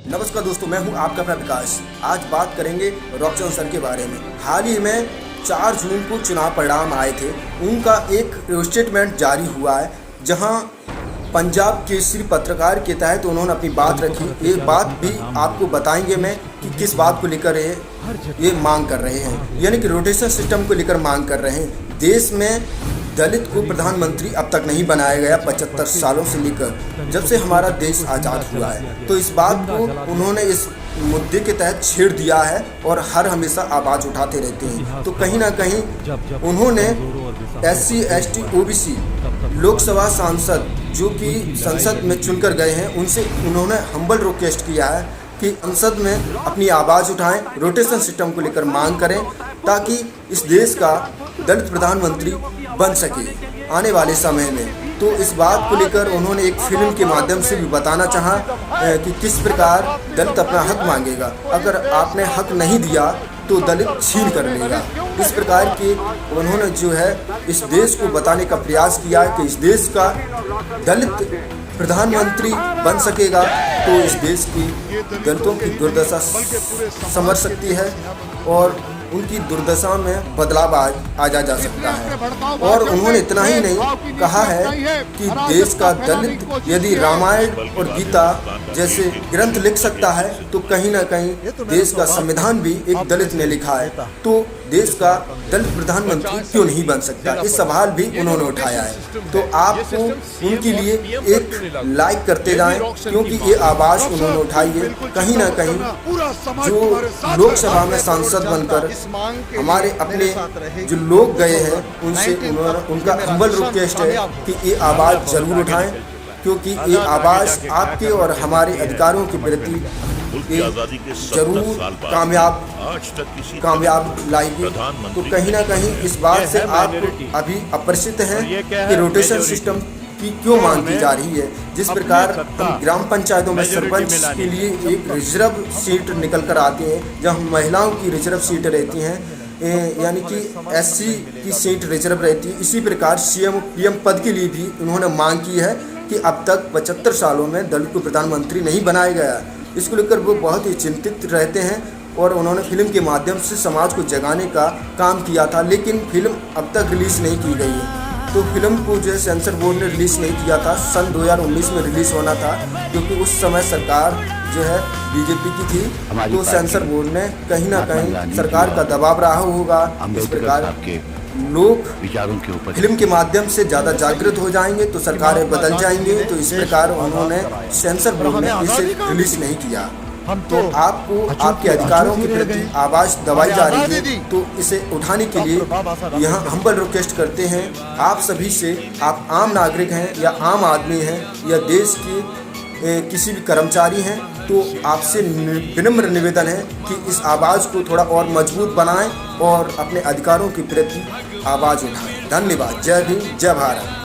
नमस्कार दोस्तों, मैं हूं आपका अपना विकास। आज बात करेंगे रॉकचंद सर के बारे में। हाल ही में 4 जून को चुनाव परिणाम आए थे। उनका एक स्टेटमेंट जारी हुआ है, जहां पंजाब केसरी पत्रकार के तहत उन्होंने अपनी बात रखी। ये बात भी आपको बताएंगे मैं कि किस बात को लेकर ये मांग कर रहे हैं, यानी कि रोटेशन सिस्टम को लेकर मांग कर रहे हैं। देश में दलित को प्रधानमंत्री अब तक नहीं बनाया गया 75 सालों से लेकर जब से हमारा देश आज़ाद हुआ है। तो इस बात को उन्होंने इस मुद्दे के तहत छेड़ दिया है और हर हमेशा आवाज़ उठाते रहते हैं। तो कहीं ना कहीं उन्होंने SC ST OBC लोकसभा सांसद जो कि संसद में चुनकर गए हैं, उनसे उन्होंने हम्बल रिक्वेस्ट किया है कि संसद में अपनी आवाज़ उठाएं, रोटेशन सिस्टम को लेकर मांग करें, ताकि इस देश का दलित प्रधानमंत्री बन सके आने वाले समय में। तो इस बात को लेकर उन्होंने एक फिल्म के माध्यम से भी बताना चाहा कि किस प्रकार दलित अपना हक मांगेगा। अगर आपने हक नहीं दिया तो दलित छीन कर लेगा। इस प्रकार के उन्होंने जो है इस देश को बताने का प्रयास किया है कि इस देश का दलित प्रधानमंत्री बन सकेगा तो इस देश की दलितों की दुर्दशा संभल सकती है और उनकी दुर्दशा में बदलाव आ जा सकता है। और उन्होंने इतना ही नहीं कहा है कि देश का दलित यदि रामायण और गीता जैसे ग्रंथ लिख सकता है तो कहीं ना कहीं देश का संविधान भी एक दलित ने लिखा है, तो देश का दलित प्रधानमंत्री क्यों नहीं बन सकता। इस सवाल भी उन्होंने उठाया है। तो आपको उनके लिए एक लाइक करते जाएं, क्योंकि ये आवाज़ उन्होंने उठाई है। कहीं ना कहीं जो लोकसभा में सांसद बनकर हमारे अपने जो लोग गए हैं, उनसे उनका हम्बल रिक्वेस्ट है कि ये आवाज़ जरूर उठाएं, क्योंकि ये आवाज़ आपके और हमारे अधिकारों के प्रति जरूर कामयाब लाएगी। तो कहीं ना कहीं इस बात से आप अभी अपरिचित हैं कि रोटेशन सिस्टम की क्यों मांग की जा रही है। जिस प्रकार हम ग्राम पंचायतों में सरपंच के लिए एक रिजर्व सीट निकल कर आते हैं, जहाँ महिलाओं की रिजर्व सीट रहती हैं, यानी कि SC की सीट रिजर्व रहती है। इसी प्रकार CM PM पद के लिए भी उन्होंने मांग की है कि अब तक 75 सालों में दलित को प्रधानमंत्री नहीं बनाया गया। इसको लेकर वो बहुत ही चिंतित रहते हैं और उन्होंने फिल्म के माध्यम से समाज को जगाने का काम किया था, लेकिन फिल्म अब तक रिलीज़ नहीं की गई है। तो फिल्म को जो है सेंसर बोर्ड ने रिलीज़ नहीं किया था। सन 2019 में रिलीज़ होना था, क्योंकि उस समय सरकार जो है BJP की थी। तो सेंसर बोर्ड ने कहीं ना कहीं सरकार का दबाव रहा होगा। इस प्रकार लोग विचारों के ऊपर फिल्म के माध्यम से ज़्यादा जागृत हो जाएंगे तो सरकारें बदल जाएंगे। तो इस प्रकार उन्होंने सेंसर बोर्ड ने इसे रिलीज़ नहीं किया। तो आपको आपके अधिकारों के प्रति आवाज़ दबाई जा रही है, तो इसे उठाने के लिए यहाँ हम्बल रिक्वेस्ट करते हैं आप सभी से। आप आम नागरिक हैं या आम आदमी हैं या देश के किसी भी कर्मचारी हैं, तो आपसे विनम्र निवेदन है कि इस आवाज़ को थोड़ा और मजबूत बनाएं और अपने अधिकारों के प्रति आवाज़ उठाएं। धन्यवाद। जय भीम, जय भारत।